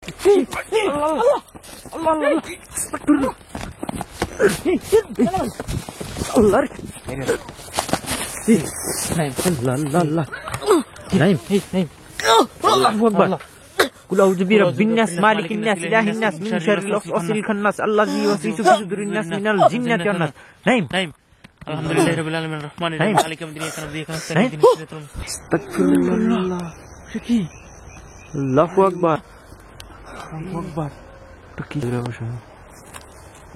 قل أعوذ برب الناس مالك الناس إله الناس من شر الوسواس الخناس الذي يوسوس في صدور الناس من الجنة والناس. نعم الحمد لله رب العالمين الرحمن الرحيم مالك يوم الدين إياك نعبد وإياك نستعين اهدنا الصراط المستقيم. استغفر الله. الله أكبر. الله أكبر.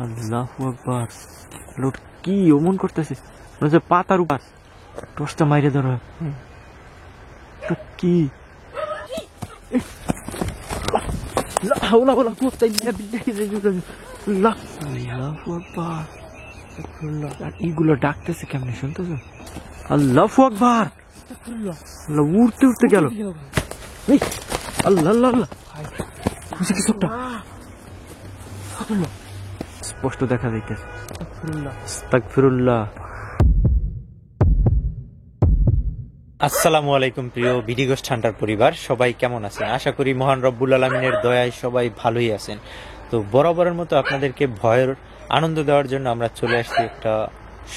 আল্লাহু আকবার। লোক কি অমন করতেছে, যে পাতার উপর টসটা মাইরে ধরো। কি এইগুলো ডাকতেছে কেমনে শুনতেছ? আল্লাহু আকবার। উঠতে উঠতে গেল। আল্লাহ আল্লাহ আল্লাহ, কিছু একটা স্পষ্ট দেখা যাইতেছে। আস্তাগফিরুল্লাহ। আসসালামু আলাইকুম প্রিয় বিডি গোস্ট হান্টার পরিবার, সবাই কেমন আছেন? আশা করি মহান রব্বুল আলামিনের দয়ায় সবাই ভালোই আছেন। তো বরাবরের মতো আপনাদেরকে ভয়ের আনন্দ দেওয়ার জন্য আমরা চলে আসছি একটা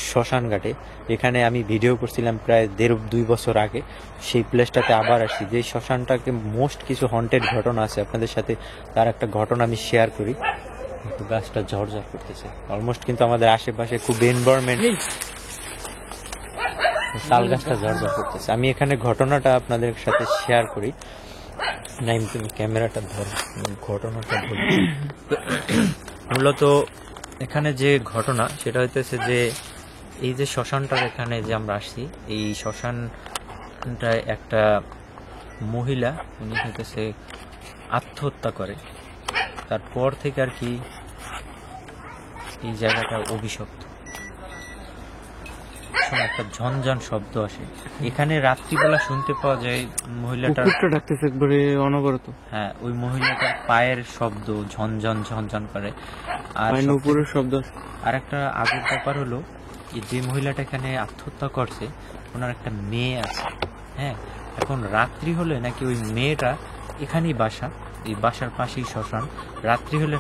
শ্মশান ঘাটে। এখানে আমি ভিডিও করছিলাম প্রায় 1.5-2 বছর আগে। সেই প্লেসটাতে আবার আসছি। যে শ্মশানটাকে মোস্ট কিছু হন্টেড ঘটনা আছে, আপনাদের সাথে তার একটা ঘটনা আমি শেয়ার করি। গাছটা ঝড়ঝড় করতেছে অলমোস্ট, কিন্তু আমাদের আশেপাশে খুব এনভায়রনমেন্ট, তাল গাছটা ঝড়ঝড় করতেছে। আমি এখানে ঘটনাটা আপনাদের সাথে শেয়ার করি। নাইম তুমি ক্যামেরাটা ধরো, ঘটনাটা বলি। মূলত এখানে যে ঘটনা সেটা হইতেছে যে এই যে শ্মশানটার এখানে যে আমরা আসছি, এই শ্মশানটায় একটা মহিলা, উনি হইতেছে আত্মহত্যা করে। তারপর থেকে আর কি এই জায়গাটা অভিশপ্ত। একটা ঝনঝন শব্দ আসে এখানে, রাত্রিবেলা শুনতে পাওয়া যায় মহিলাটা ডাকতেছে একবারে অনবরত। হ্যাঁ, ওই মহিলাটার পায়ের শব্দ ঝনঝন ঝনঝন করে। আর উপরের শব্দ। আর একটা আগের ব্যাপার হলো, যে মহিলাটা এখানে আত্মহত্যা করছে ওনার একটা মেয়ে আছে। হ্যাঁ, এখন রাত্রি হলে নাকি ওই মেয়েটা এখানেই বাসা, এই বাসার পাশেই শ্মশান। রাত্রি হলে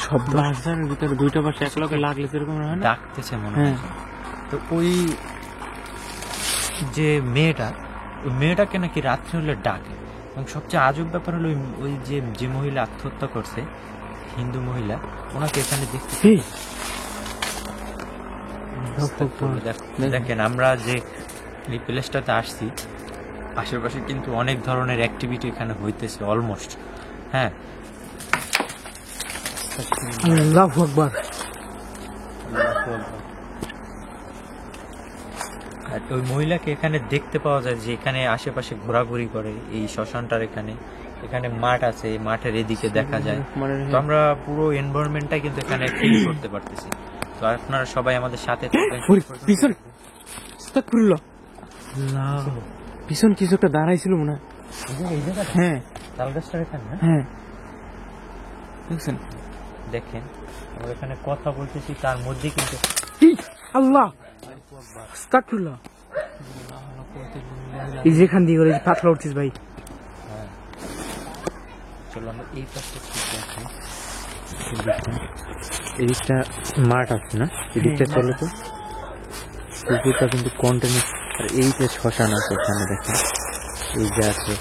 শব্দ বাসার ভিতরে দুইটা বাসা একলগে লাগলে যেরকম হয় না, ডাকতেছে মনে হয়। তো ওই যে মেয়েটা, ওই মেয়েটাকে নাকি রাত্রি হলে ডাকে। এবং সবচেয়ে আজব ব্যাপার হলো, ওই যে মহিলা আত্মহত্যা করছে, হিন্দু মহিলা, ওনাকে এখানে দেখতে। দেখেন, আমরা যে এই প্লেসটাতে আসছি, আশেপাশে কিন্তু অনেক ধরনের অ্যাক্টিভিটি এখানে হইতেছে অলমোস্ট। হ্যাঁ, আল্লাহু আকবার। আর ওই মহিলাকে এখানে দেখতে পাওয়া যায় যে এখানে আশেপাশে ঘোরাঘুরি করে। এই শ্মশানটার এখানে মাঠ আছে, এই মাঠের এদিকে দেখা যায়। তো আমরা পুরো এনভায়রনমেন্টটা কিন্তু এখানে ফিল করতে পারতেছি। তো আপনারা সবাই আমাদের সাথে থাকবেন। পিছন কিছু একটা দাঁড়াইছিল মনে হয়। হ্যাঁ, তাল গাছটার এখানে। হ্যাঁ, দেখছেন? দেখেন, আমরা এখানে কথা বলতেছি, তার মধ্যে কিন্তু আল্লাহ আস্তাগফিরুল্লাহ। এই যেখান দিয়ে করে পাতলা উঠছিস ভাই। চলো আমরা এই পাশটা দেখি। এদিকটা মাঠ আছে না, এদিকটা চলো তো। পুকুরটা কিন্তু কন্টিনিউ। আর এই যে শ্মশান আছে এখানে দেখেন, এই যে আছে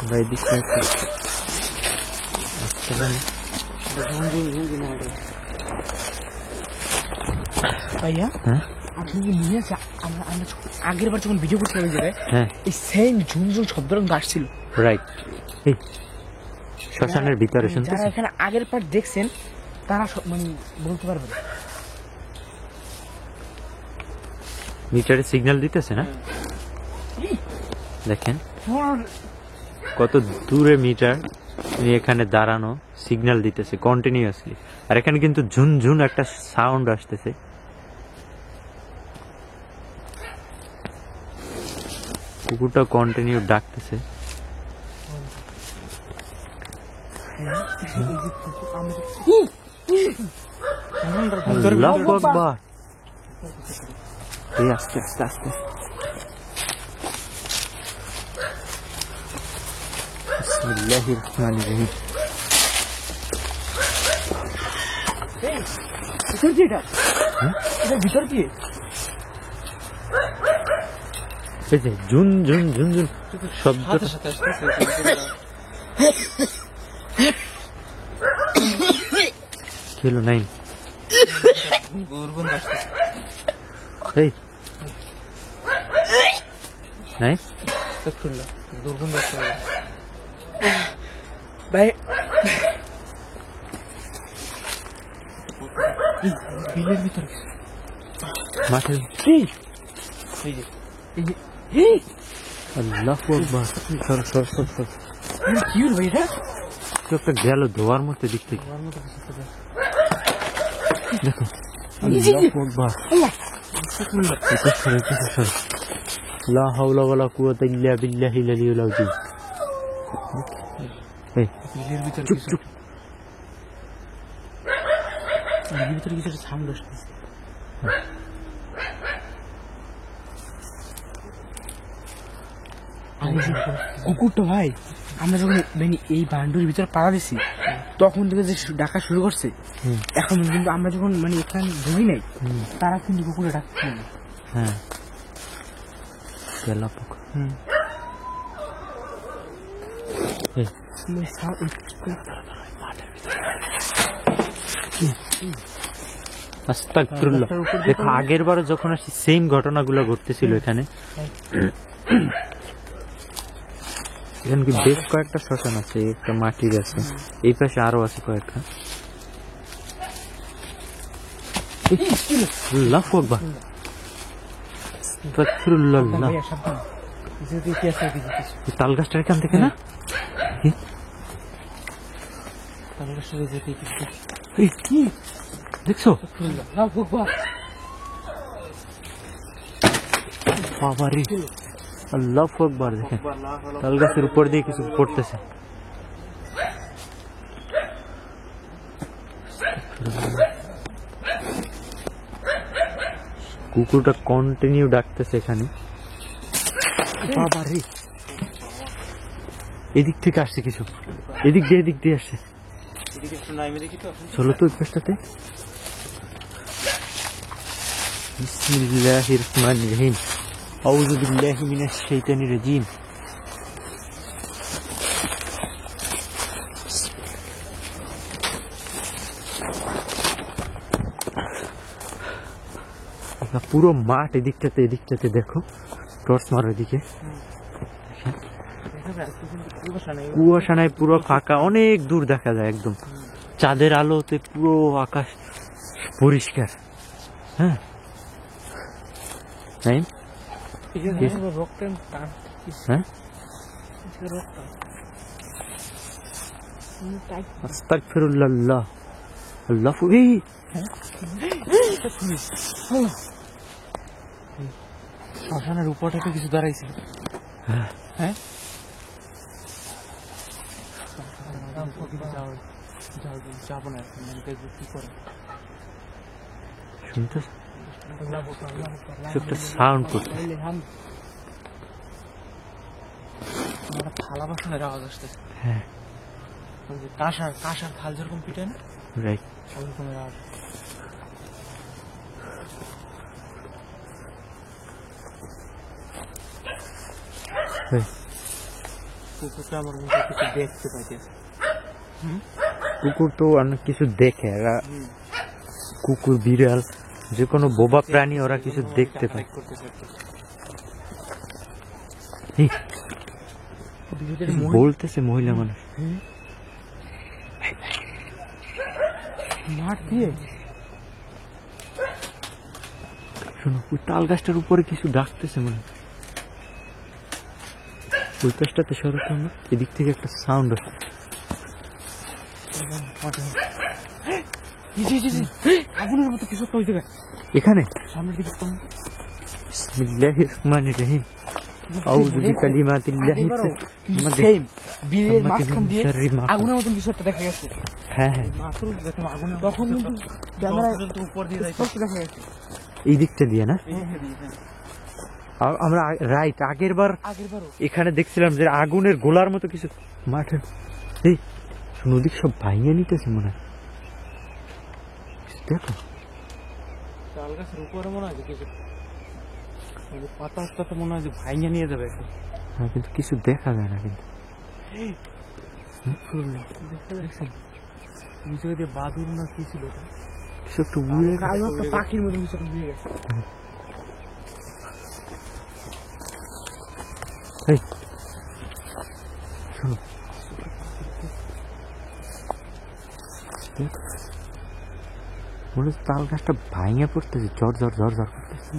ভাই, দিকটা ভাইয়া, আপনি কি মনে আছে আমরা আগের বার যখন ভিডিও করছিলাম এই জায়গায়, এই সেম ঝুনঝুন শব্দটা আসছিল? রাইট, এই শ্মশানের ভিতরে শুনতে। যারা এখানে আগের বার দেখছেন তারা মানে বলতে পারবে না। মিটারে সিগন্যাল দিতেছে না, দেখেন কত দূরে মিটার এখানে দাঁড়ানো, সিগন্যাল দিতেছে কন্টিনিউয়াসলি। আর এখানে কিন্তু ঝুনঝুন একটা সাউন্ড আসতেছে। কুকুরটা কন্টিনিউ ডাকতেছে। আল্লাহু আকবার। আস্তে আস্তে আস্তে বিসমিল্লাহির রহমানির রহিম। ভিতর কি এটা? এটা ভিতর কি? এই যে ঝুন ঝুন ঝুন ঝুন শব্দটা খেলো নাই। এই নাই ভাই বিলের ভিতর মাঠে এই যে এই আল্লাহু আকবার। সর সর সর সর কি হলো ভাই এটা? তো একটা গেল ধোয়ার মধ্যে দিক থেকে দেখো। আল্লাহু আকবার। এটা সরে এটা সরে। লা হাওলা ওয়ালা কুওয়াতা ইল্লা বিল্লাহিল আলিয়্যিল আযীম। এই বিলের ভিতর চুপ চুপ। বিলের ভিতর কিছু সাউন্ড আসছে। কুকুরটা ভাই আমরা যখন মানে এই বান্ডুর ভিতরে পাড়া দিছি তখন থেকে যে ডাকা শুরু করছে এখন কিন্তু আমরা যখন মানে এখানে ঢুকি নাই তারা কিন্তু কুকুরে ডাকছে না। হ্যাঁ গেল পোক। এই আস্তাগফিরুল্লাহ। দেখো আগের বার যখন আসি সেম ঘটনাগুলো ঘটতেছিল এখানে। এখানে কি বেশ কয়েকটা শ্মশান আছে, একটা মাটির আছে, এই পাশে আরো আছে কয়েকটা। আল্লাহু আকবার। আস্তাগফিরুল্লাহ। এই তাল গাছটা এখান থেকে না? এই কি দেখছো? বাবারে আল্লাহু আকবার। দেখেন তাল গাছের উপর দিয়ে কিছু পড়তেছে। কুকুরটা কন্টিনিউ ডাকতেছে এখানে। বাবারে এদিক থেকে আসছে কিছু, এদিক দিয়ে আসছে। চলো তো ওই পাশটাতে। বিসমিল্লাহির রহমানির রহিম। আউযু বিল্লাহি মিনাশ শাইতানির রাজিম। পুরো মাঠ এদিকটাতে দেখো, টর্চ মারো এদিকে। কুয়াশা নাই, পুরো ফাঁকা, অনেক দূর দেখা যায় একদম। চাঁদের আলোতে পুরো আকাশ পরিষ্কার। হ্যাঁ হ্যাঁ আস্তাগফিরুল্লাহ। আল্লাহু এই শ্মশানের উপরটাতে কিছু দাঁড়াইছে। হ্যাঁ যাবো না কি করে শুনতেছ? একটা সাউন্ড করছে। থালা বাসনের আওয়াজ আসতেছে। হ্যাঁ কাঁসার থাল যেরকম পিটে না রাইট। ওরকমের আওয়াজ। কুকুরটা আমার মধ্যে কিছু দেখতে পাইতেছে। কুকুর তো অনেক কিছু দেখে, এরা কুকুর বিড়াল যে কোনো বোবা প্রাণী ওরা কিছু দেখতে পায়। বলতেছে মহিলা মানুষ মাঠ দিয়ে। শোনো ওই তাল গাছটার উপরে কিছু ডাকতেছে মনে হয়। ওই পাশটাতে সরত না, এদিক থেকে একটা সাউন্ড আসছে। আগুনের মতো কিছু একটা হইতে এখানে সামনের দিকে বিসমিল্লাহির রহমানির রহিম। আউযু বিকালিমাতিল্লাহি বিলের মাঝখান দিয়ে আগুনের মতন কিছু একটা দেখা গেছে। হ্যাঁ হ্যাঁ তখন কিন্তু ক্যামেরা উপর দিয়ে দেখা গেছে। এই দিকটা দিয়ে না? আমরা রাইট আগের বার এখানে দেখছিলাম যে আগুনের গোলার মতো কিছু মাঠে, এই নদীর সব ভাঙিয়ে নিতেছে মনে হয়। দেখো তাল গাছের উপরে মনে হয় কিছু পাতা টাতা মনে হয় যে ভাইঙে নিয়ে যাবে এখন। হ্যাঁ, কিন্তু কিছু দেখা যায় না কিন্তু। নিচে দিয়ে বাদুর না কি ছিল কিছু একটু উড়ে কালো একটা পাখির মতো কিছু একটা উড়ে গেছে। এই, শোনো। দেখ, মনে হচ্ছে তাল গাছটা ভাঙে পড়তেছে, ঝড় ঝড় ঝড় ঝড় করতেছে।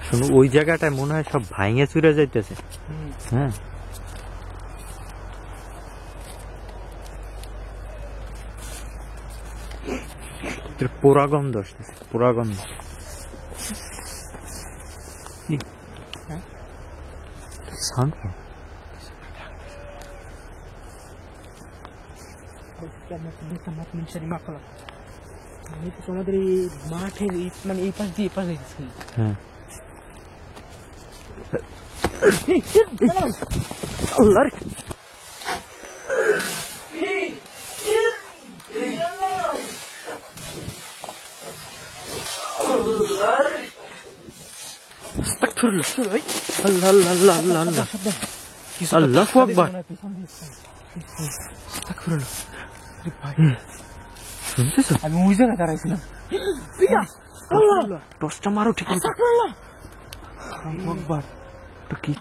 শোনো, ওই জায়গাটায় মনে হয় সব ভাঙে চুরে যাইতেছে। হ্যাঁ, পোড়া গন্ধ আসতেছে, পোড়া গন্ধ। সাউন্ড আমাদের এই মাঠের মানে এই পাশ দিয়ে এই পাশ যাইতেছি। হ্যাঁ, আল্লাহ রে। আল্লাহ আল্লাহ আল্লাহ আল্লাহ আল্লাহ আল্লাহু আকবার। শুনতেছো? আমি ওই জায়গায় দাঁড়াইছিলাম। টসটা মারো ঠিক আছে। একবার তো কি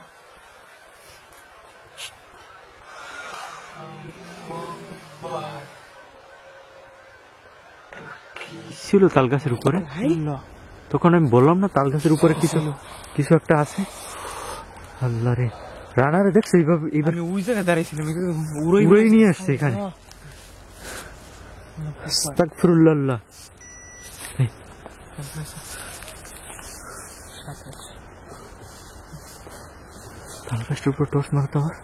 ছিল তাল গাছের উপরে? তখন আমি বললাম না তাল গাছের উপরে কিছু একটা আছে। আল্লাহ রে, রানারে দেখছো এইভাবে এইবার আমি ওই জায়গায় দাঁড়াইছিলাম, উড়েই নিয়ে আসছে এখানে। আস্তাগফিরুল্লাহ। তাল গাছটার উপর টস মারতে হবে।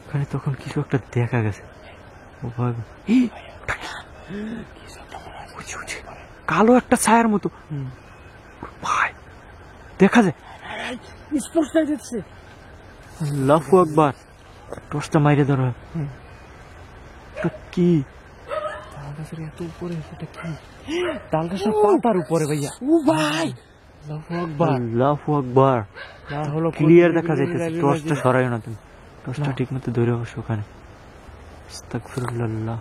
ওখানে তখন কিছু একটা দেখা গেছে। ও ভাই, কালো একটা ছায়ার মতো ভাই দেখা যায়, স্পষ্ট যাচ্ছে। আল্লাহু আকবার। টসটা মাইরে ধরো। কি তাল গাছের এত উপরে, সেটা কি? তাল গাছের পাতার উপরে ভাইয়া। ও ভাই, আল্লাহু আকবার, আল্লাহু আকবার। না হলো ক্লিয়ার দেখা যাইতেছে। টসটা সরাইও না তুমি, টসটা ঠিক মতো ধরে বসো ওখানে। আস্তাগফিরুল্লাহ।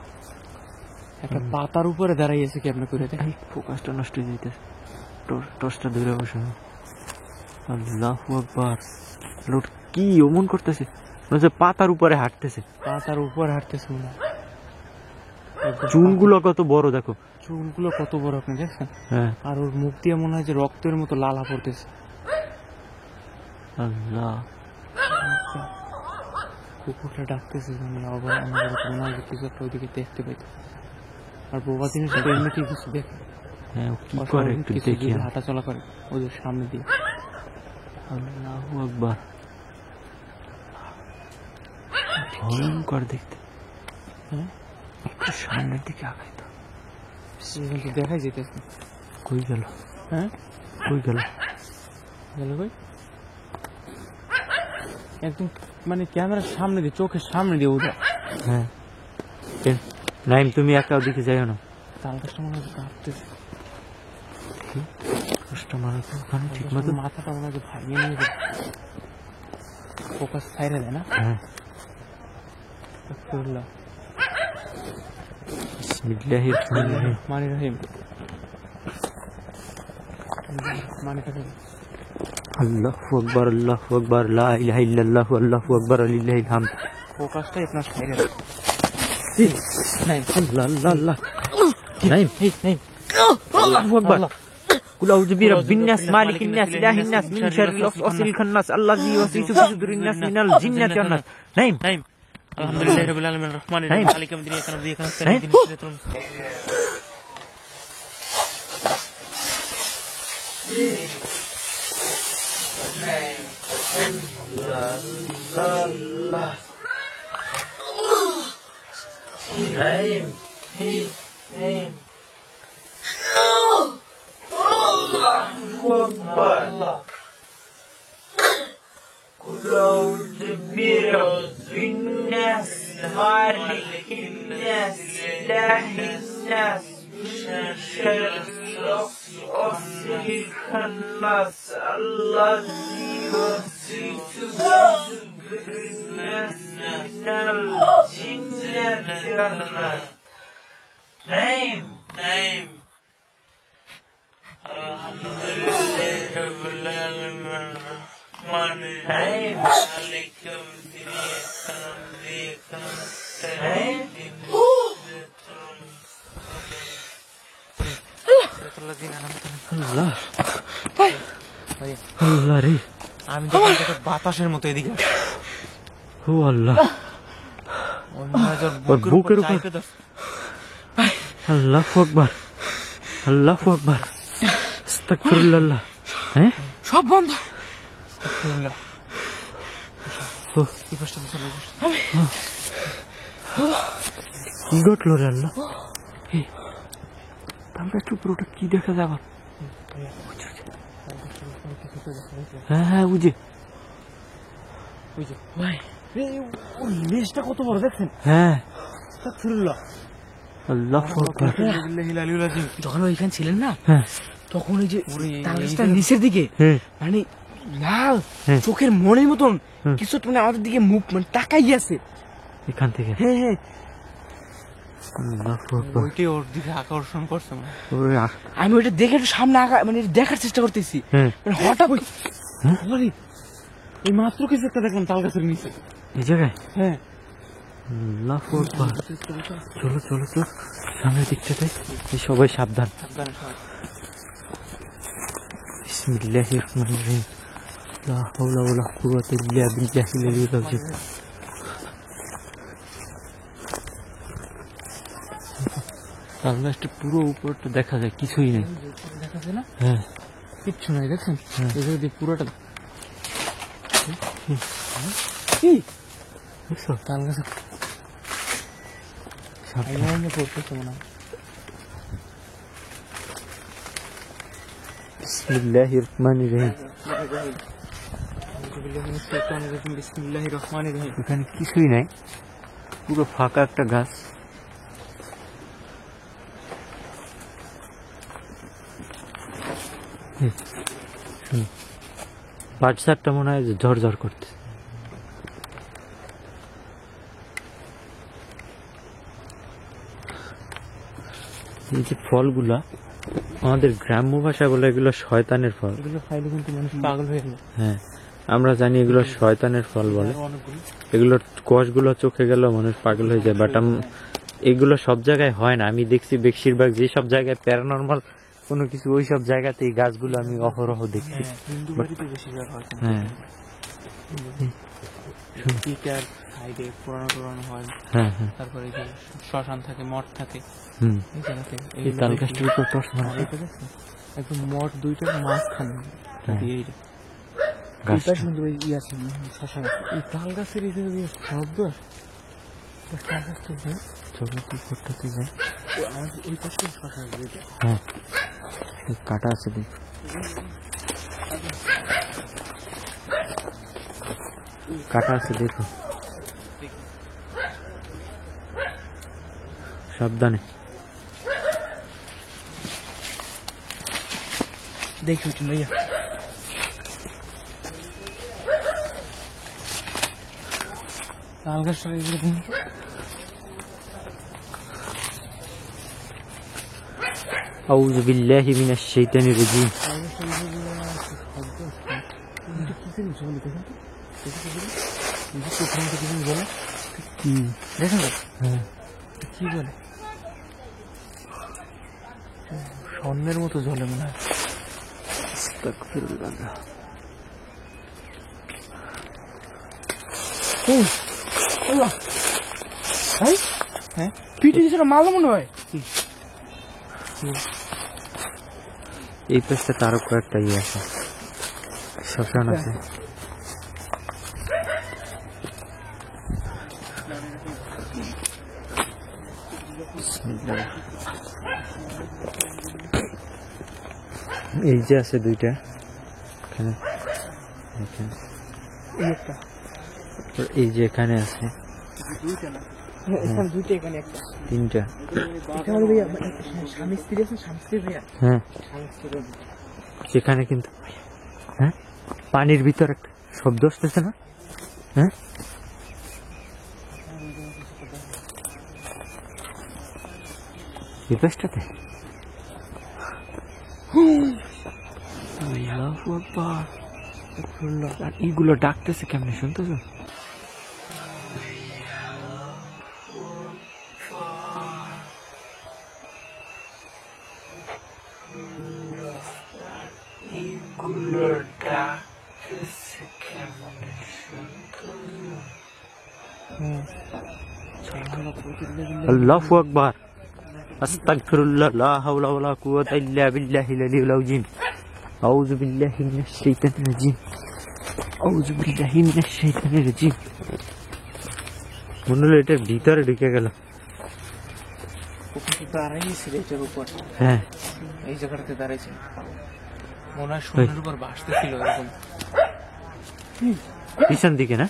একটা পাতার উপরে দাঁড়াইয়েছে কি আপনি করে দেখেন। ফোকাসটা নষ্ট হয়ে যাইতেছে। টসটা ধরে বসো। আল্লাহু আকবার। লোক কি অমন করতেছে, মনে হচ্ছে পাতার উপরে হাঁটতেছে। পাতার উপরে হাঁটতেছে মনে হয়। চুলগুলো কত বড় দেখো, চুলগুলো কত বড় আপনি দেখছেন। হ্যাঁ, আর ওর মুখ দিয়ে মনে হয় যে রক্তের মতো লালা পড়তেছে। আল্লাহ। কুকুরটা ডাকতেছে, মানে আবার আমার মনে হয় যে কিছু একটা ওইদিকে দেখতে পাইতো। আর বোবা জিনিস এমনিতেই কিছু দেখে। হ্যাঁ, ও কি করে একটু কিছু দেখি। যদি হাঁটা চলা করে ওদের সামনে দিয়ে। আল্লাহু আকবার। ভয়ঙ্কর দেখতে। হ্যাঁ, একটু সামনের দিকে আগাই তো। কিন্তু দেখাই যেতেছে। কই গেল? হ্যাঁ, কই গেল? গেল ভাই একদম মানে ক্যামেরার সামনে দিয়ে, চোখের সামনে দিয়ে উঠে। হ্যাঁ, নাইম তুমি একা ওদিকে যাইও না। তাল গাছটা মনে হয় কাঁপতেছে। কষ্ট মারা তো ওখানে ঠিক মতো। মাথাটা মনে হয় ভাঙিয়ে নিয়ে যাবে। ফোকাস ছাইড়ে দেয় না। হ্যাঁ, করলাম বিসমিল্লাহির রহমানির রহিম। মানি রহিম মানিটা দেবে। আল্লাহু আকবার, আল্লাহু আকবার, লা ইলাহা ইল্লাল্লাহু, আল্লাহু আকবার, লিল্লাহিল হামদ। ফোকাসটাই আপনার ছাইড়ে দেয়। নাই আল্লাহ আল্লাহ আল্লাহ। নাইম, এই নাই আল্লাহু আকবার। কুল আউযু বিরাব্বিন নাস, মালিকিন নাস, ইলাহিন নাস, মিন শাররিল ওয়াসওয়াসিল খান্নাস, আল্লাযী ইউওয়াসওয়িসু ফি সুদুরিন নাস মিনাল জিন্নাতি ওয়ান নাস। নাইম, নাইম। আলহামদুলিল্লাহি রাব্বিল আলামিন রহমানির রহিম মালিকি ইয়াউমিদ্দিন ইয়্যাকা না'বুদু ওয়া ইয়্যাকা নাস্তাঈন ইহদিনাস সিরাতাল মুস্তাকিম। আল্লাহ আল্লাহ রে, আমি যখন দেখো বাতাসের মতো এদিকে ও আল্লাহ, ওই মহাজন ওর বুকের উপর আল্লাহু আকবার, আল্লাহু আকবার, আস্তাগফিরুল্লাহ। হ্যাঁ সব বন্ধ। ও, কি ঘটলো রে আল্লাহ? আমরা একটু পুরোটা কি দেখা যাবে? হ্যাঁ হ্যাঁ বুঝি, ভাই ওই লেজটা কত বড় দেখছেন? হ্যাঁ আস্তাগফিরুল্লাহ। আল্লাহু আকবার। যখন ওইখানে ছিলেন না, হ্যাঁ তখন ওই যে তালগাছটা নিচের দিকে হ্যাঁ মানে লাল হ্যাঁ। চোখের মনের মতন হুম। কিছু একটা মানে আমাদের দিকে মুখ মানে তাকাই আছে। এখান থেকে হ্যাঁ হ্যাঁ আল্লাহু আকবার। ওইটাই ওর দিকে আকর্ষণ করছে মনে হয়। ওরে আমি ওইটা দেখে একটু সামনে আগা মানে দেখার চেষ্টা করতেছি, হ্যাঁ মানে হঠাৎ আরে, এই মাত্র কিছু একটা দেখলাম তাল গাছের নিচে। এই জায়গায় হ্যাঁ, আল্লাহু আকবার। চলো চলো চলো সামনের দিকটাতে, এই সবাই সাবধান। সাবধানে সবাই। বিসমিল্লাহির রহমানির রহিম, লা হাওলা ওয়ালা কুওয়াতা ইল্লা বিল্লাহিল আলিয়্যিল আযীম। তাল গাছটা পুরো উপরটা দেখা যায়, কিছুই নেই। দেখা যায় না, হ্যাঁ কিচ্ছু নাই দেখছেন। হ্যাঁ। এই জায়গা দিয়ে পুরোটা কি দেখছো? তাল গাছে সাবধান। পড়তেছে মনে হয়। বিসমিল্লাহির রহমানির রহিম। বিসমিল্লাহির রহমানির রহিম। এখানে কিছুই নাই, পুরো ফাঁকা একটা গাছ। বাচ্চাটা মনে হয় ঝরঝর করতে। এই যে ফলগুলা আমাদের গ্রাম্য ভাষা বলে এগুলো শয়তানের ফল। এগুলো খাইলে কিন্তু মানুষ পাগল হয়ে যাবে। হ্যাঁ আমরা জানি এগুলো শয়তানের ফল বলে। অনেকগুলো এগুলোর কষগুলো চোখে গেল মানুষ পাগল হয়ে যায়, বাট এগুলো সব জায়গায় হয় না। আমি দেখছি বেশিরভাগ যে সব জায়গায় প্যারানর্মাল কোনো কিছু, ওই সব জায়গাতে এই গাছগুলো আমি অহরহ দেখছি। হিন্দু বাড়িতে বেশি ব্যবহার হয়। হ্যাঁ পিটার সাইডে পুরানো হয়। হ্যাঁ হ্যাঁ তারপরে এই যে শ্মশান থাকে, মঠ থাকে হুম। এই জায়গাতে। এই তাল গাছটার উপর টর্চ মারো। এইটা দেখছেন? একদম মঠ দুইটার মাঝখানে হ্যাঁ। এই গাছটা কিন্তু ই আছে শশা গাছ। এই তাল গাছের এই জায়গা দিয়ে শব্দ আসে। তাল গাছ তো হ্যাঁ? চলো কি করতে যাই। আমাদের ওই পাশে শশা গাছ এটা। হ্যাঁ এই কাটা আছে দেখ, কাটা আছে দেখো, সাবধানে। দেখি উঠুন ভাইয়া। তাল গাছটা এই জায়গা দিয়ে আউযু বিল্লাহি মিনাশ শাইতানির রাজিম। কি দেখেন তো? হ্যাঁ কি বলে? স্বর্ণের মতো জ্বলে মনে হয়। আস্তাগফিরুল্লাহ। ভাই হ্যাঁ, পিঠে কিছু মারলো মনে হয়। এই পাশটা তারও কয়েকটা ইয়ে আছে, শ্মশান আছে। এই যে আছে দুইটা এখানে, এখানে। এই একটা, তো এই যে এখানে আছে দুইটা না, এখানে দুইটা, এখানে একটা, তিনটা। এখানে ভাইয়া স্বামী স্ত্রী আছে, স্বামী স্ত্রী ভাইয়া, হ্যাঁ স্বামী স্ত্রী। সেখানে কিন্তু, হ্যাঁ পানির ভিতর একটা শব্দ আসতেছে না? হ্যাঁ এই পাশটাতে আল্লাহু আকবার। আর এইগুলো ডাকতেছে কেমনে শুনতেছো? আল্লাহু আকবার, আস্তাগফিরুল্লাহ, লা হাওলা ওয়ালা কুওয়াতা ইল্লা বিল্লাহিল আলিয়্যিল আযীম, আউযু বিল্লাহি মিনাশ শাইতানির রাজীম, আউযু বিল্লাহি মিনাশ শাইতানির রাজীম। মনে হলো এটার ভিতরে ঢুকে গেল। ওখানে দাঁড়াইছিল এটার উপর, হ্যাঁ এই জায়গাটাতে দাঁড়াইছে, মনে হয় শূন্যের উপর ভাসতেছিল এরকম। পিছন দিকে না?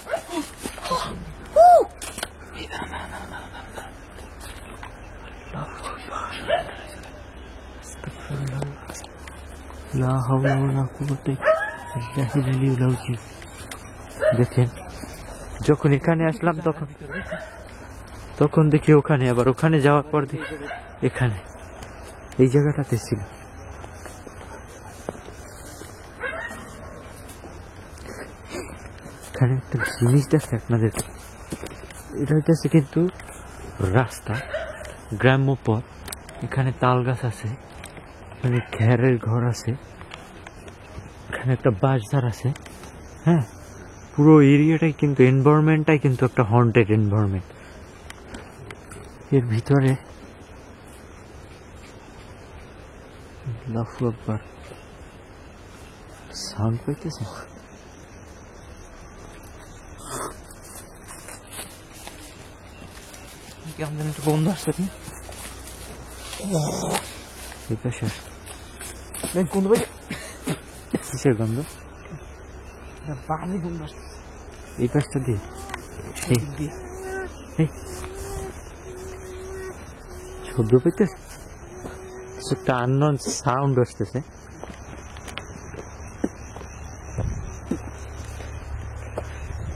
লা হাওলা ওয়ালা কুওয়াতা ইল্লা বিল্লাহিল আযীম। দেখেন যখন এখানে আসলাম তখন দেখি ওখানে, আবার ওখানে যাওয়ার পর দেখি এখানে, এই জায়গাটাতে ছিল। এখানে একটা জিনিস দেখছে আপনাদের, এটা হইতেছে কিন্তু রাস্তা, গ্রাম্য পথ। এখানে তাল গাছ আছে, এখানে ঘেরের ঘর আছে, এখানে একটা বাঁশঝাড় আছে। হ্যাঁ পুরো এরিয়াটাই কিন্তু, এনভায়রনমেন্টটাই কিন্তু একটা হন্টেড এনভায়রনমেন্ট। এর ভিতরে আল্লাহু আকবার সাউন্ড পাইতেছে। কেমন যেন একটা গন্ধ আসছে, এই পাশে গন্ধ পাই, কিসের গন্ধ? পানি গন্ধ আসছে এই পাশটা দিয়ে দিয়ে। শব্দ পাইতেছে, একটা আননোন সাউন্ড আসতেছে।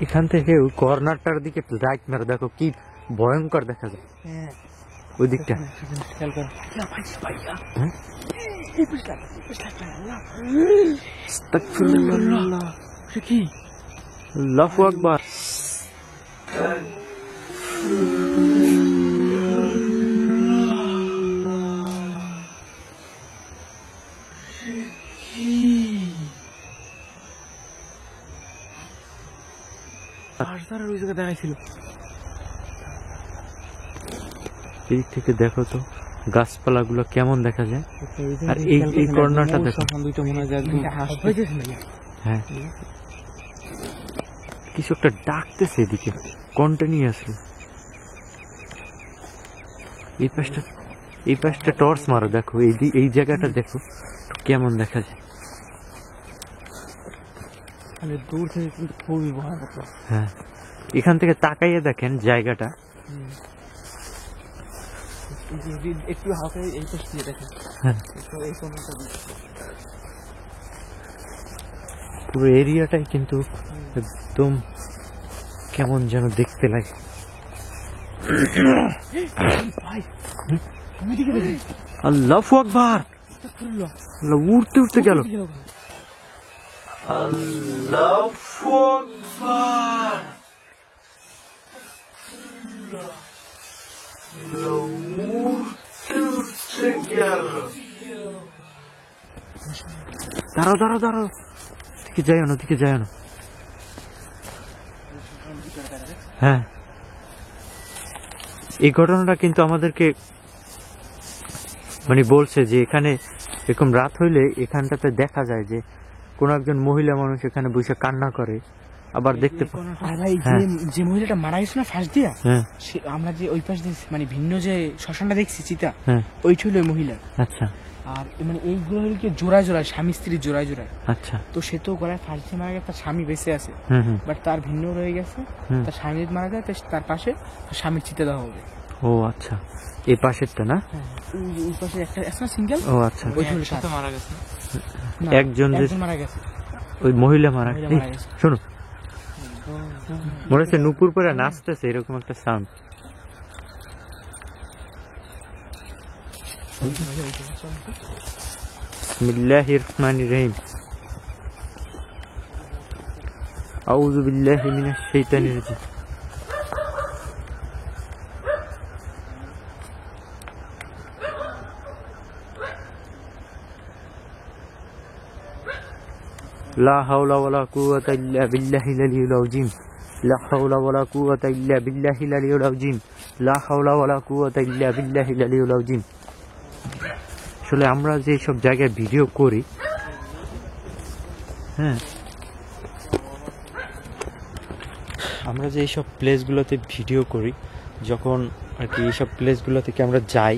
এখান থেকে ওই কর্নারটার দিকে রাইট মেরে দেখো, কি ভয়ঙ্কর দেখা যায় হ্যাঁ ওই দিকটা। খেয়াল করো, হ্যাঁ? আস্তাগফিরুল্লাহ, কি আল্লাহু আকবার। ওই জায়গায় দাঁড়াইছিল। এই থেকে দেখো তো গাছপালা গুলো কেমন দেখা যায়, আর এই কর্নারটা দেখো। দুইটা মনে হয় একদম হ্যাঁ কিছু একটা ডাকতেছে এদিকে, কন্টিনিউয়াসলি। এই পাশটা টর্চ মারো, দেখো এই জায়গাটা দেখো কেমন দেখা যায়। দূর থেকে কিন্তু খুবই ভয়াবহ। হ্যাঁ এখান থেকে তাকাইয়ে দেখেন জায়গাটা, একটু হালকা এই পাশ দিয়ে দেখেন। হ্যাঁ এই কোণাটা দিয়ে পুরো এরিয়াটাই কিন্তু একদম কেমন যেন দেখতে লাগে। আল্লাহু আকবার, আল্লাহ উড়তে উড়তে গেল। আল্লাহু আকবার, দাঁড়াও দাঁড়াও দাঁড়াও, দিকে যাইও না, দিকে যাইও না। হ্যাঁ এই ঘটনাটা কিন্তু আমাদেরকে মানে বলছে যে এখানে এরকম রাত হইলে এখানটাতে দেখা যায় যে কোন একজন মহিলা মানুষ এখানে বসে কান্না করে, আবার দেখতে আর ভাই যে মহিলাটা মারা গেছে না ফাঁস দিয়া, হ্যাঁ আমরা যে ওই পাশ দিয়ে মানে ভিন্ন যে শ্মশানটা দেখছি চিতা, হ্যাঁ ওইটা হলো ওই মহিলা। আচ্ছা আর মানে এইগুলো হলো কি জোড়ায় জোড়ায়, স্বামী স্ত্রী জোড়ায় জোড়ায়। আচ্ছা তো সে তো গলায় ফাঁস দিয়ে মারা গেছে, তার স্বামী বেঁচে আছে, হুম হুম বাট তার ভিন্ন রয়ে গেছে। তার স্বামী যদি মারা যায় তার পাশে তার স্বামীর চিতা দেওয়া হবে। ও আচ্ছা, এই পাশেরটা না? ওই পাশে একটা আছে সিঙ্গেল, ও আচ্ছা, ওই হলো একসাথে মারা গেছে। একজন যে মারা গেছে, ওই মহিলা মারা মহিলা এই, মারা গেছে। শোনো মনে হচ্ছে নুপুর পরে নাচতেছে এরকম একটা সাউন্ড। বিসমিল্লাহির রহমানির রহিম। আউযু বিল্লাহি মিনাশ শাইতানির রাজিম। লা হাওলা ওয়ালা কুওয়াতা ইল্লা বিল্লাহিল আলিয়্যিল আযীম। লা হাওলা ওয়ালা কুওয়াতা ইল্লা বিল্লাহিল আলিয়্যিল আযীম। লা হাওলা ওয়ালা কুওয়াতা ইল্লা বিল্লাহিল আলিয়্যিল আযীম। আসলে আমরা যে সব জায়গায় ভিডিও করি, হ্যাঁ আমরা যে এইসব প্লেসগুলোতে ভিডিও করি, যখন আর কি এইসব প্লেসগুলো থেকে আমরা যাই,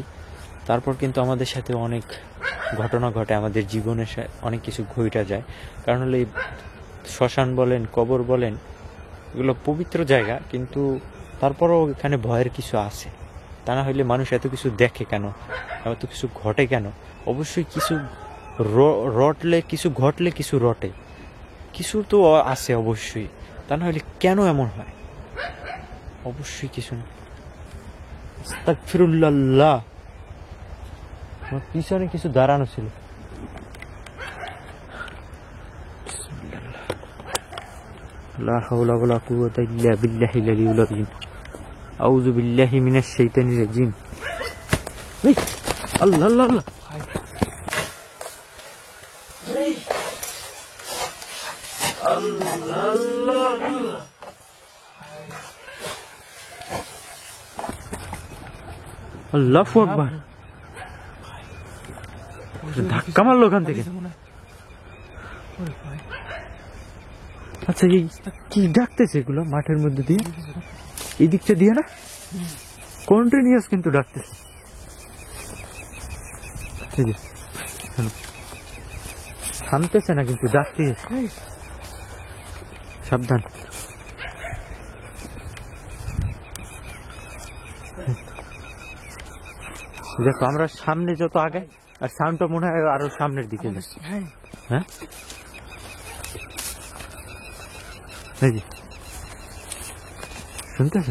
তারপর কিন্তু আমাদের সাথে অনেক ঘটনা ঘটে, আমাদের জীবনে অনেক কিছু ঘটে যায়। কারণ হলো এই শ্মশান বলেন, কবর বলেন, এগুলো পবিত্র জায়গা, কিন্তু তারপরও এখানে ভয়ের কিছু আছে। তা না হইলে মানুষ এত কিছু দেখে কেন, এত কিছু ঘটে কেন? অবশ্যই কিছু রটলে, কিছু ঘটলে কিছু রটে, কিছু তো আছে অবশ্যই। তা না হইলে কেন এমন হয়? অবশ্যই কিছু না। আস্তাগফিরুল্লাহ, আমার পিছনে কিছু দাঁড়ানো ছিল। লা হাওলা ওয়ালা কুওয়াতা ইল্লা বিল্লাহিল আলিয়্যিল আযীম। আউযু বিল্লাহি মিনাশ শাইতানির রাজীম। এই আল্লাহ আল্লাহ আল্লাহ, আল্লাহু আকবার। ধাক্কা মারলো ওখান থেকে। আচ্ছা, এই কি ডাকতেছে এগুলো মাঠের মধ্যে দিয়ে? এই দিকটা দিয়ে না, কন্টিনিউয়াস কিন্তু ডাকতেছে। থামতেছে না কিন্তু ডাকতেছে। সাবধান। দেখো আমরা সামনে যত আগে, আর সাউন্ডটা মনে হয় আরো সামনের দিকে যাচ্ছে। হ্যাঁ এই যে শুনতেছ?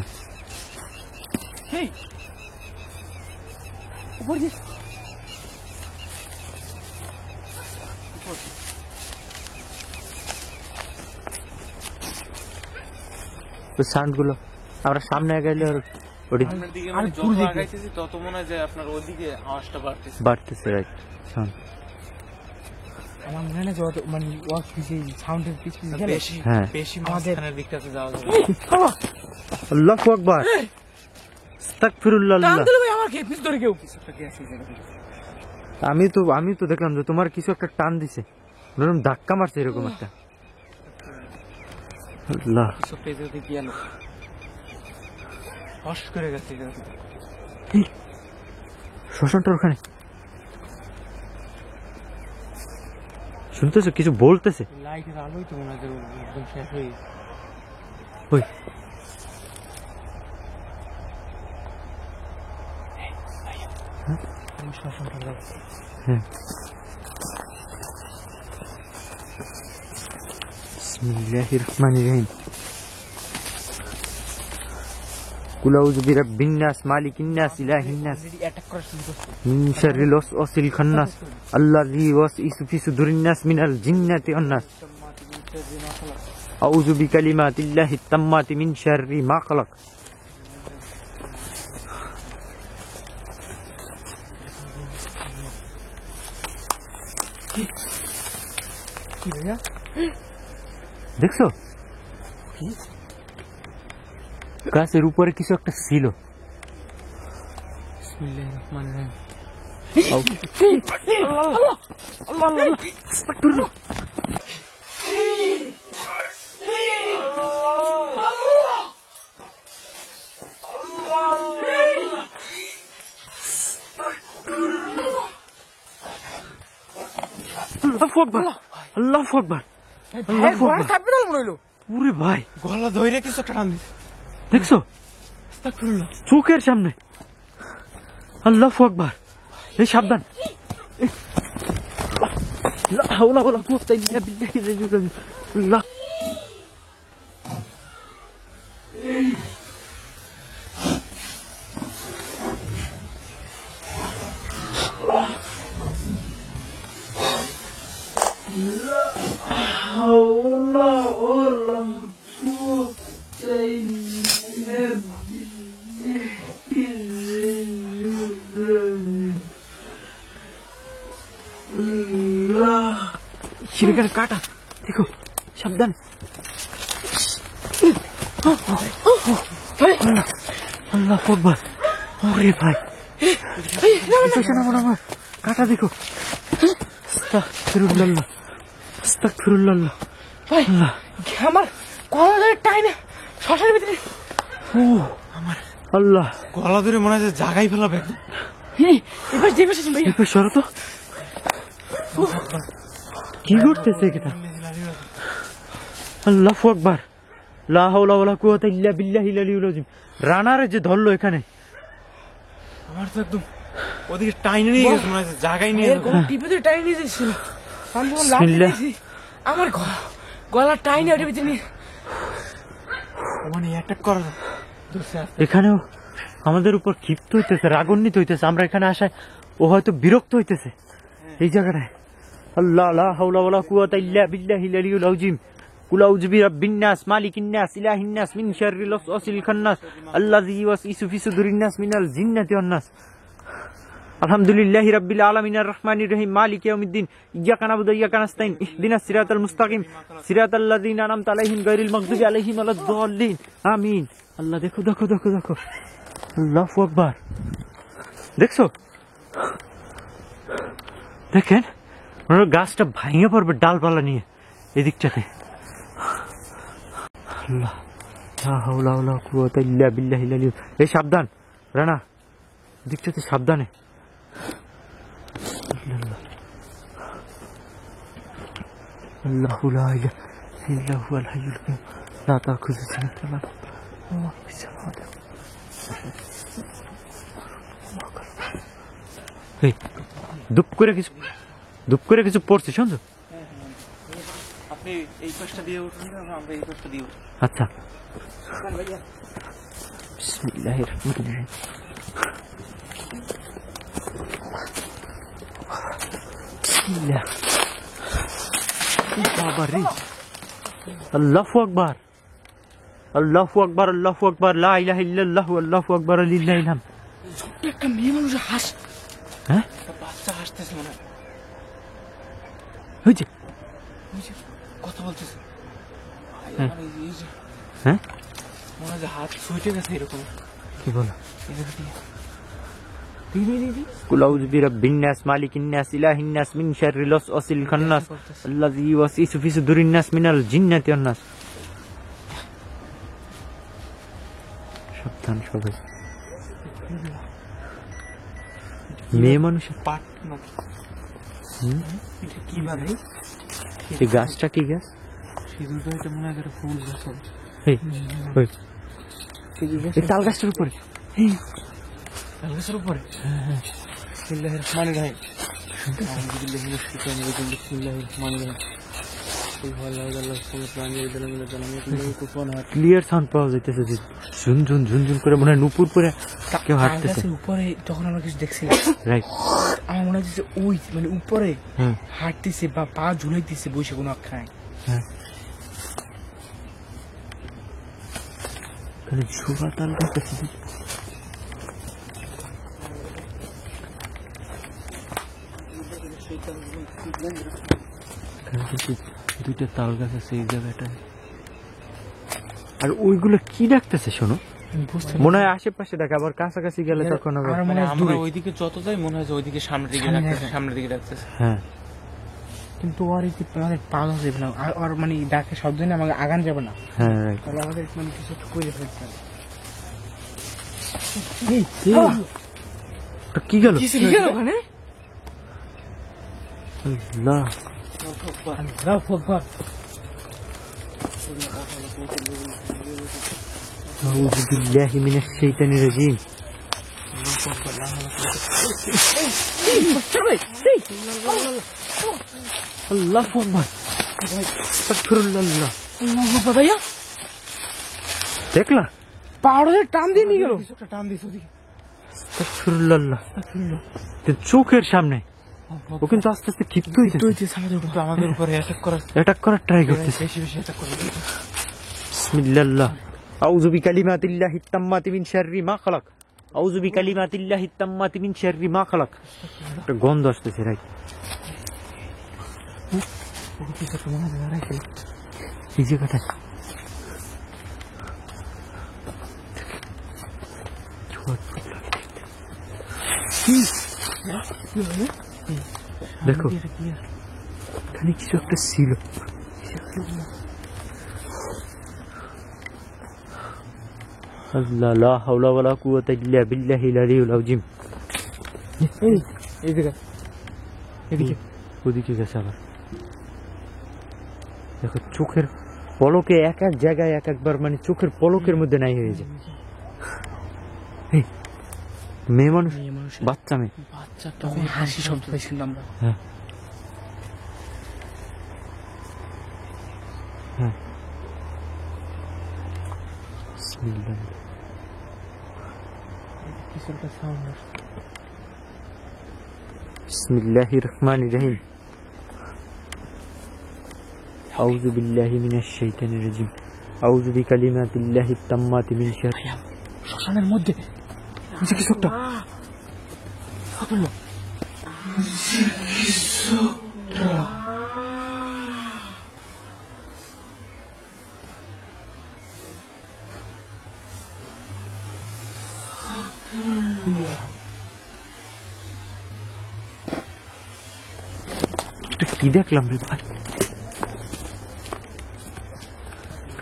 ওই সাউন্ড গুলো আমরা সামনে গেলে সামনের দিকে মানে যত আগাইতেছি তত মনে হয় যে আপনার ওইদিকে আওয়াজটা বাড়তেছে। বাড়তেছে, রাইট সাউন্ড। আমার মনে হয় না যত মানে ওয়াক পিছে সাউন্ডের পিছে বেশি হ্যাঁ। বেশি মাঝখানের দিকটাতে যাওয়া যাবে। আল্লাহু আকবার, আস্তাগফিরুল্লাহ। আমার কে পিছ ধরে কেউ কিছু একটা আছে জায়গা। আমি তো দেখলাম যে তোমার কিছু একটা টান দিছে, এরকম ধাক্কা মারছে এরকম একটা। আল্লাহ, কিছু পেজে দিকে গেল, হস করে গেছে। শ্মশানটার ওখানে শুনতেছো কিছু বলতেছে? লাইটের আলোই তো মনে হয় একদম শেষ হয়ে গেছে। ওই হ্যাঁ, বিসমিল্লাহির রহমানির রহিম। কুল আউযু বিরাব্বিন নাস, মালিকিন নাস, ইলাহিন নাস, অ্যাটাক করা শুরু করছে। মিন শাররিল ওয়াসওয়াসিল খান্নাস, আল্লাযী ওয়াসওয়াসু ফি সুদুরিন নাস মিনাল জিন্নাতি ওয়ান নাস। আউযু বিকালিমাতিল্লাহিত তাম্মাতি মিন শাররি মা খালাক। কি ভাইয়া দেখছো গাছের উপরে কিছু একটা ছিল। বিসমিল্লাহির রহমানির রহিম। আল্লাহু আকবার, আল্লাহু আকবার, আল্লাহু আকবার। ওরে ভাই, গলা ধরে কিছু একটা টান দিছে। দেখছো চোখের সামনে। আল্লাহু আকবার। এই সাবধান। লা হাওলা ওয়ালা কুওয়াতা ইল্লা বিল্লাহিল আলিয়্যিল আযীম। আল্লাহ। সিরেকার কাটা দেখো, সাবধান। আল্লাহ আকবার। ওরে ভাই, আমার কাটা দেখো। আস্তাগফিরুল্লাহ, আস্তাগফিরুল্লাহ। ভাই আমার গলা ধরে টাইনে শ্মশানের ভিতরে। ও আমার আল্লাহ, গলা ধরে মনে হয় জাগাই ফেলাবে। এবার যে বসেছেন ভাই, একটু সরো তো। কি করতেছে এটা? আল্লাহু আকবার, লা হাওলা ওয়ালা কুওয়াতা ইল্লা বিল্লাহিল আলিয়্যিল আযীম। রানারে যে ধরলো এখানে, আমার তো একদম ওদিকে টাইনে নিয়ে গেছে, মনে হয় জাগাই নিয়ে এর গলা টিপে ধরে টাইনে নিয়ে যাচ্ছিল। আমি যখন লাফ দিয়েছি, আমার গলা টাইনে ওটার ভিতরে নিয়ে মানে অ্যাটাক করা। এখানেও আমাদের উপর ক্ষিপ্ত হইতেছে, রাগান্বিত হইতেছে। আমরা এখানে আসায় ও হয়তো বিরক্ত হইতেছে এই জায়গাটায়। আল্লাহ, লা হাওলা ওয়ালা কুওয়াতা ইল্লা বিল্লাহিল আলিয়্যিল আযীম। কুল আউযু বিরাব্বিন নাস, মালিকিন নাস, ইলাহিন নাস, মিন শাররিল ওয়াসওয়াসিল খান্নাস, আল্লাযী ইউওয়াসওয়িসু ফি সুদুরিন নাস মিনাল জিন্নাতি ওয়ান নাস। আলহামদুলিল্লাহি রাব্বিল আলামিন আর রহমানির রহিম মালিকি ইয়াউমিদ্দিন ইয়্যাকা না'বুদু ওয়া ইয়্যাকা নাস্তাইন ইহদিনাস সিরাতাল মুস্তাকিম সিরাতাল লাযীনা আন'আমতা আলাইহিম গায়রিল মাগদুবি আলাইহিম ওয়ালাদ-দাল্লিন আমিন। আল্লাহ দেখো দেখো দেখো দেখো। আল্লাহু আকবার। দেখছো, দেখেন ওরা গাছটা ভাঙে পড়বে ডালপালা নিয়ে এদিকটাতে। আল্লাহ, লা হাওলা ওয়ালা কুওয়াতা ইল্লা বিল্লাহিল আলিয়্যিল। এই সাবধান রানা, দিকটাতে সাবধানে। আল্লাহু লা ইলাহা ইল্লা হুয়াল হাইয়ুল কাইয়্যুম লা তাখুযুহু সিনাতুন ওয়া লাওম ওয়া ফিস সামাওয়াতি। এই দুপ করে কিছু পড়ছে, শুনছো? আপনি এই পাশটা দিয়ে উঠুন, আমরা এই পাশটা দিয়ে উঠি। আচ্ছা, বিসমিল্লাহির রহমানির রহিম। বিসমিল্লাহ। বাবা রে, আল্লাহু আকবার, আল্লাহু আকবার, আল্লাহু আকবার, লা ইলাহা ইল্লাল্লাহু, আল্লাহু আকবার, লিল্লাহিল হামদ। একটা মেয়ে মানুষ হাস, হ্যাঁ বাচ্চা হাসতেছে, মনে হয় হয়েছে। কথা বলতেছে। হ্যাঁ। এই যে হ্যাঁ, মনে হয় হাত ছুটে গেছে এরকম। কি বলো? দিদি কুল আউযু বিরাব্বিন নাস, মালিকিন নাস, ইলাহিন নাস, মিন শাররিল ওয়াসওয়াসিল খান্নাস, আল্লাযী ইউওয়াসওয়িসু ফি সুদুরিন নাস মিনাল জিন্নাতি ওয়ান নাস। সাবধান সবাই। মেয়ে মানুষের পাট নাকি? এটা কি বাদে? এই গাছটা কি গাছ? সিঁদুরটা এটা মনে হয় একটা ফুল গাছ হবে। এই ওই এই তাল গাছটার উপরে। তাল গাছের উপরে? বিসমিল্লাহির রহমানির রহিম। আলহামদুলিল্লাহি ওয়া শুকরানা লিল্লাহি বিসমিল্লাহির রহমানির রহিম। ক্লিয়ার সাউন্ড পাওয়া যাইতেছে, যে ঝুনঝুন ঝুনঝুন করে মনে হয় নুপুর করে কেউ হাঁটতেছে। গাছের উপরে যখন আমরা কিছু দেখছি, রাইট, আমার মনে হচ্ছে ওই মানে উপরে হ্যাঁ হাঁটতেছে বা পা ঝুলাইতেছে বসে কোনো একখানে। হ্যাঁ, খালি ঝুবা তাল গাছ আছে। দুইটা তাল গাছ আছে এই জায়গাটায়। আর ওইগুলো কি ডাকতেছে শোনো? মনে হয় আশেপাশে ডাকে, আবার কাছাকাছি গেলে তখন আবার আমার মনে হয় আমরা দূরে। ওইদিকে যত যাই মনে হয় যে ওইদিকে সামনের দিকে সামনে রাখতেছে, রাখে। সামনের দিকে রাখতেছে। হ্যাঁ কিন্তু ওর এই যে আমাদের পাওয়া যাবে না, আর ওর মানে ডাকে শব্দ নিয়ে আমাকে আগান যাবে না, হ্যাঁ রাইট। তাহলে আমাদের মানে কিছু একটা করে ফেলতে হবে। কি গেল? কি গেল ওখানে? না আল্লাহু আকবার। আউযু বিল্লাহি মিনাশ শাইতানির রাজিম। আল্লাহু আকবার, আস্তাগফিরুল্লাহ। আল্লাহু আকবার ভাইয়া, দেখলা? পাহাড়ের টান দিয়ে নিয়ে গেল। কিছু একটা টান দিছে ওদিকে। আস্তাগফিরুল্লাহ। চোখের সামনে ও কিন্তু আস্তে আস্তে ক্ষিপ্ত হইতেছে, কিন্তু আমাদের উপরে অ্যাটাক করার অ্যাটাক করার ট্রাই করতেছে। বেশি বেশি অ্যাটাক করে। বিসমিল্লাহ। আউযু বিকালিমাতিল্লাহি তাম্মাতি মিন শাররি মা খালাক। আউযু বিকালিমাতিল্লাহি তাম্মাতি মিন শাররি মা খালাক। একটা গন্ধ আসতেছে রাইট। কিছু একটা মনে হয় রাখে। এই জায়গাটা দেখো, এখানে কিছু একটা ছিল। আল্লাহ, লা হাওলা ওয়ালা কুওয়াতা ইল্লা বিল্লাহিল আলিয়্যিল আযীম। এই জায়গা এদিকে ওদিকে গেছে আবার। দেখো চোখের পলকে এক এক জায়গায় এক একবার মানে চোখের পলকের মধ্যে নাই হয়ে যায়। এই, মেয়ে মানুষ, মেয়ে মানুষ, বাচ্চা মেয়ে। বাচ্চা একটা তখন হাসি শব্দ পাইছিলাম আমরা। হ্যাঁ হ্যাঁ। বিসমিল্লাহ। কিছু একটা সাউন্ড আসছে। বিসমিল্লাহির রহমানির রহিম। আউযু বিল্লাহি মিনাশ শাইতানির রাজিম। আউযু বিকালিমাতিল্লাহি তাম্মাতি মিন শাররি। শ্মশানের মধ্যে নিচে কিছু একটা। এটা কি দেখলাম রে ভাই?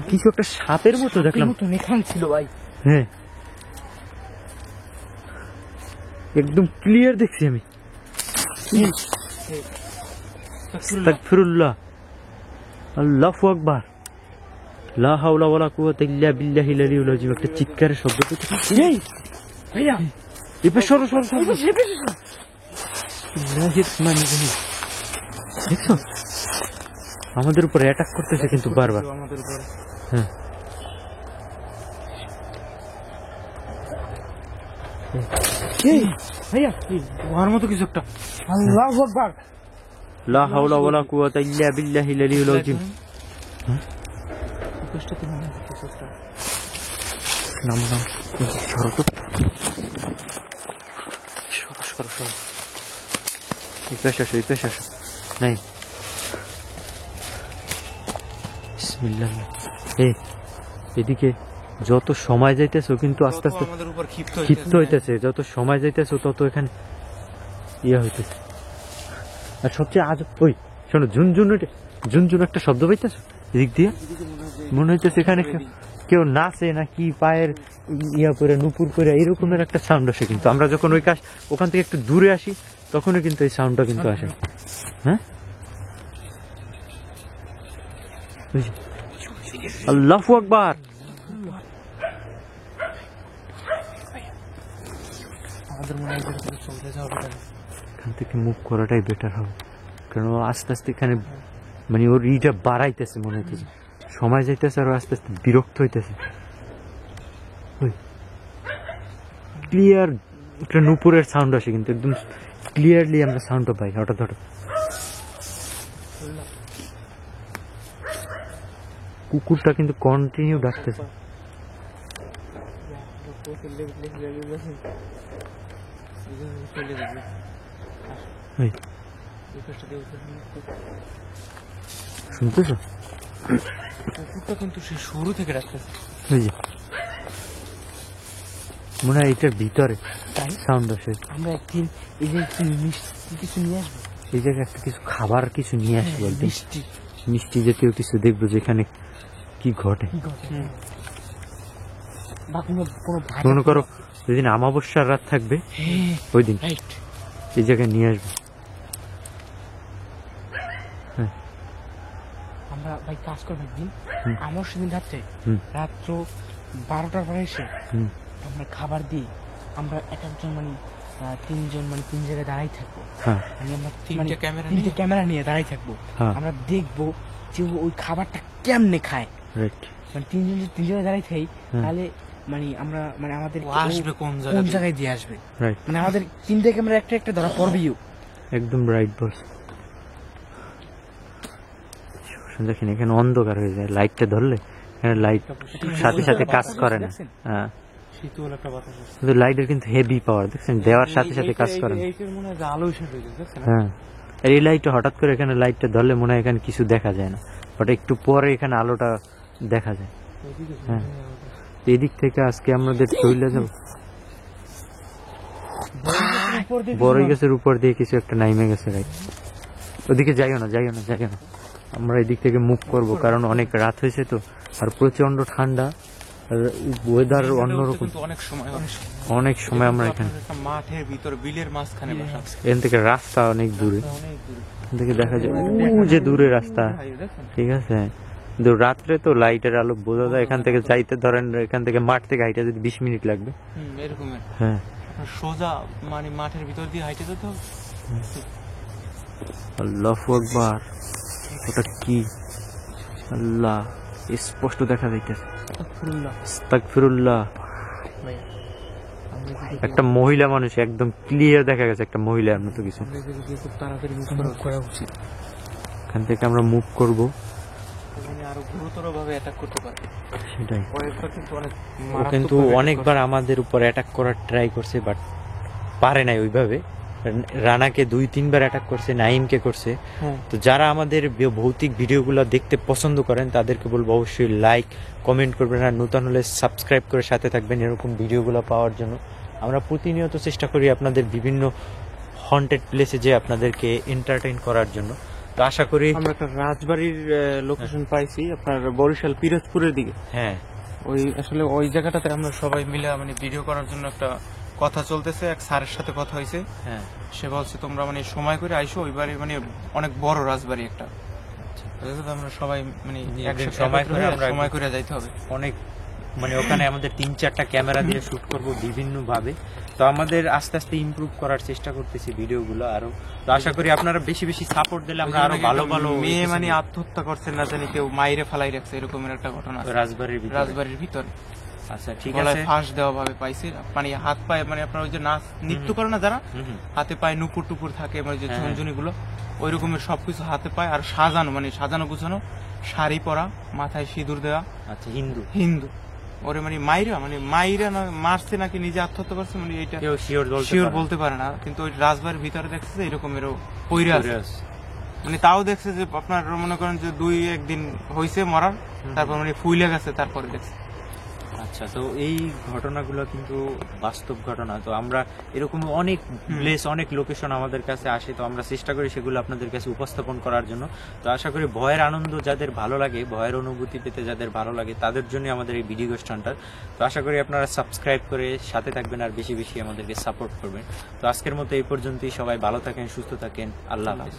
কিছু একটা সাপের মতো দেখলাম। মতন এখানে ছিল ভাই। হ্যাঁ একদম ক্লিয়ার দেখছি আমি। আস্তাগফিরুল্লাহ। আল্লাহু আকবার। লা হাওলা ওয়ালা কুওয়াতা ইল্লা বিল্লাহিল আলিয়্যিল আযীম। একটা চিৎকারের শব্দ পেয়েছি। এই ভাইয়া, এবার সরো সরো সরো। এই পাশে। দেখছো আমাদের উপরে অ্যাটাক করতেছে কিন্তু বারবার। আমাদের উপরে হ্যাঁ এই ভাইয়া, ওর মতো কিছু একটা। আল্লাহু আকবার। লা হাওলা ওয়ালা কুওয়াতা ইল্লা বিল্লাহিল আলিয়্যিল আযীম। কষ্টতে মনে হয় কিছু একটা। নামো নামো, সরো তো, সরো সরো সরো। এই পাশে আসো, এই পাশে আসো। নাই বিসমিল্লাহ। এই এদিকে যত সময় যাইতেছো কিন্তু আস্তে আস্তে আমাদের উপর ক্ষিপ্ত হইতেছে। যত সময় যাইতেছো তত এখানে ইয়ে হইতেছে। আর সবচেয়ে আজ ওই শোনো, ঝুনঝুন ঝুনঝুন একটা শব্দ পাইতেছো এদিক দিয়ে। মনে হইতেছে এখানে কেউ নাচে না কি, পায়ের ইয়া করে নুপুর করে এইরকমের একটা সাউন্ড আসে। কিন্তু আমরা যখন ওখান থেকে একটু দূরে আসি তখনই কিন্তু এই সাউন্ডটা কিন্তু আসে। হ্যাঁ আল্লাহু আকবার। আমাদের মনে হয় যে চলতে যাওয়া এখান থেকে মুভ করাটাই বেটার হবে, কারণ ও আস্তে আস্তে এখানে মানে ওর ইটা বাড়াইতেছে মনে হইতেছে। সময় যাইতেছে আর ও আস্তে আস্তে বিরক্ত হইতেছে। ক্লিয়ার একটা নুপুরের সাউন্ড আসে, কিন্তু একদম ক্লিয়ারলি আমরা সাউন্ডটা পাই। হঠাৎ হঠাৎ কুকুরটা কিন্তু কন্টিনিউ ডাকতেছে। এই, শুনতেছো? কুকুরটা কিন্তু সে শুরু থেকে রাখতেছে। ওই যে মনে হয় এটার ভিতরে তাই সাউন্ড আসে। আমরা একদিন এই যে একটু মিষ্টি কিছু নিয়ে আসবো, এই জায়গায় একটা কিছু খাবার কিছু নিয়ে আসবো, একদম মিষ্টি মিষ্টি জাতীয় কিছু দেখবো যেখানে কি ঘটে। কি কথা বা কোনো কোনো ভাই মনে করো যেদিন অমাবস্যার রাত থাকবে হ্যাঁ ওই দিন রাইট। এই জায়গায় নিয়ে আসবো। আমরা ভাই কাজ করবো একদিন, হুম। আমার সেদিন রাত্রে হুম। রাত্র 12টার পরে এসে হুম। আমরা খাবার দিই, আমরা এক একজন মানে তিনজন মানে তিন জায়গায় দাঁড়াই থাকবো, হ্যাঁ মানে আমরা তিনটে ক্যামেরা তিনটে ক্যামেরা নিয়ে দাঁড়াই থাকবো, হ্যাঁ আমরা দেখবো যে ওই খাবারটা কেমনে খায়, রাইট। মানে তিনজন যদি তিন জায়গায় দাঁড়াই থাকি হুম। তাহলে মানে আমরা মানে আমাদের ও আসবে কোন কোন জায়গায় জায়গায় দিয়ে আসবে, রাইট, মানে আমাদের তিনটে ক্যামেরা একটা একটা ধরা পড়বেও। একদম রাইট বস। দেখেন এখানে অন্ধকার হয়ে যায়, লাইটটা ধরলে এখানে লাইট সাথে সাথে কাজ করে না। হ্যাঁ শীতল একটা বাতাস আসছে। কিন্তু লাইটের কিন্তু হেভি পাওয়ার, দেখছেন দেওয়ার সাথে সাথে কাজ করে না। এইটার মনে হয় যে আলো এসে হয়ে যাচ্ছে না? হ্যাঁ আর এই লাইটটা হঠাৎ করে এখানে লাইটটা ধরলে মনে হয় এখানে কিছু দেখা যায় না, বাট একটু পরে এখানে আলোটা দেখা যায়। হ্যাঁ এদিক থেকে আজকে আমাদের চলে যাব বড় গাছের উপর দিয়ে কিছু একটা নাইমে গেছে, রাইট। ওদিকে যাইও না যাইও না যাইও না, আমরা এদিক থেকে মুভ করব কারণ অনেক রাত হয়েছে তো, আর প্রচন্ড ঠান্ডা, ওয়েদার অন্যরকম। কিন্তু অনেক সময় অনেক সময় আমরা এখানে একটা মাঠের ভিতর বিলের মাঝখানে বসা আছে। এখান থেকে রাস্তা অনেক দূরে, অনেক দূরে। এখান থেকে দেখা যায় ও যে দূরে রাস্তা, ভাই, দেখেন? ঠিক আছে। কিন্তু রাত্রে তো লাইটের আলো বোঝা যায়, এখান থেকে যাইতে ধরেন এখান থেকে মাঠ থেকে হাইটা যদি 20 মিনিট লাগবে। এরকমের হ্যাঁ সোজা মানে মাঠের ভিতর দিয়ে হাইটে যেতে হবে। আল্লাহু আকবার, ওটা কি? আল্লাহ স্পষ্ট দেখা যাইতেছে। আস্তাগফিরুল্লাহ। একটা মহিলা মানুষ একদম ক্লিয়ার দেখা গেছে, একটা মহিলার মতো কিছু। খুব তাড়াতাড়ি মুভ করা উচিত। এখান থেকে আমরা মুভ করব, মানে আরো গুরুতর ভাবে অ্যাটাক করতে পারে। সেটাই। কয়েকবার কিন্তু অনেক ও কিন্তু অনেকবার আমাদের উপর অ্যাটাক করার ট্রাই করছে, বাট পারে নাই ওইভাবে। রানাকে 2-3 বার অ্যাটাক করছে, নাইমকে করছে। হ্যাঁ। তো যারা আমাদের ভৌতিক ভিডিওগুলো দেখতে পছন্দ করেন তাদেরকে বলবো অবশ্যই লাইক কমেন্ট করবেন, আর নতুন হলে সাবস্ক্রাইব করে সাথে থাকবেন এরকম ভিডিওগুলো পাওয়ার জন্য। আমরা প্রতিনিয়ত চেষ্টা করি আপনাদের বিভিন্ন হন্টেড প্লেসে যে আপনাদেরকে এন্টারটেইন করার জন্য। তো আশা করি আমরা একটা রাজবাড়ির লোকেশন পাইছি আপনার বরিশাল পিরোজপুরের দিকে। হ্যাঁ ওই আসলে ওই জায়গাটাতে আমরা সবাই মিলে মানে ভিডিও করার জন্য একটা কথা চলতেছে, এক স্যারের সাথে কথা হয়েছে। হ্যাঁ সে বলছে তোমরা মানে সময় করে আইসো, ওই বাড়ি মানে অনেক বড় রাজবাড়ি একটা। তো আমরা সবাই মানে একসাথে সময় করে যাইতে হবে। অনেক মানে ওখানে আমাদের 3-4টা ক্যামেরা দিয়ে শুট করব বিভিন্ন ভাবে। তো আমাদের আস্তে আস্তে ইমপ্রুভ করার চেষ্টা করতেছি ভিডিওগুলো আরো। তো আশা করি আপনারা বেশি বেশি সাপোর্ট দিলে আমরা আরো ভালো ভালো। মেয়ে মানে আত্মহত্যা করছে না জানি, কেউ মাইরে ফালাই রাখছে, এরকমের একটা ঘটনা আছে রাজবাড়ির ভিতরে। আচ্ছা ঠিক গলায় আছে। ফাঁস দেওয়া ভাবে পাইছে, মানে হাত পায়ে মানে আপনার ওই যে নাচ নৃত্য করে না যারা, হাতে পায়ে নুপুর টুপুর থাকে মানে যে ঝুনঝুনি গুলো, ওই রকমের সবকিছু হাতে পায়, আর সাজানো মানে সাজানো গুছানো, শাড়ি পরা, মাথায় সিঁদুর দেওয়া। আচ্ছা হিন্দু ওরে মানে মাইরা না মারছে নাকি নিজে আত্মহত্যা করছে, মানে এটা কেউ শিওর বলতে পারে না, কিন্তু ওই রাজবাড়ির ভিতরে দেখছে যে এরকমেরও পইরা আছে। মানে তাও দেখছে যে আপনার মনে করেন যে 2-1 দিন হয়েছে মরার, তারপর মানে ফুইলে গেছে, তারপরে দেখছে। আচ্ছা তো এই ঘটনাগুলো কিন্তু বাস্তব ঘটনা। তো আমরা এরকম অনেক প্লেস অনেক লোকেশন আমাদের কাছে আসে, তো আমরা চেষ্টা করি সেগুলো আপনাদের কাছে উপস্থাপন করার জন্য। তো আশা করি ভয়ের আনন্দ যাদের ভালো লাগে, ভয়ের অনুভূতি পেতে যাদের ভালো লাগে, তাদের জন্য আমাদের এই ভিডিও স্ট্যান্ডার। তো আশা করি আপনারা সাবস্ক্রাইব করে সাথে থাকবেন আর বেশি বেশি আমাদেরকে সাপোর্ট করবেন। তো আজকের মতো এই পর্যন্তই, সবাই ভালো থাকেন, সুস্থ থাকেন, আল্লাহ হাফেজ।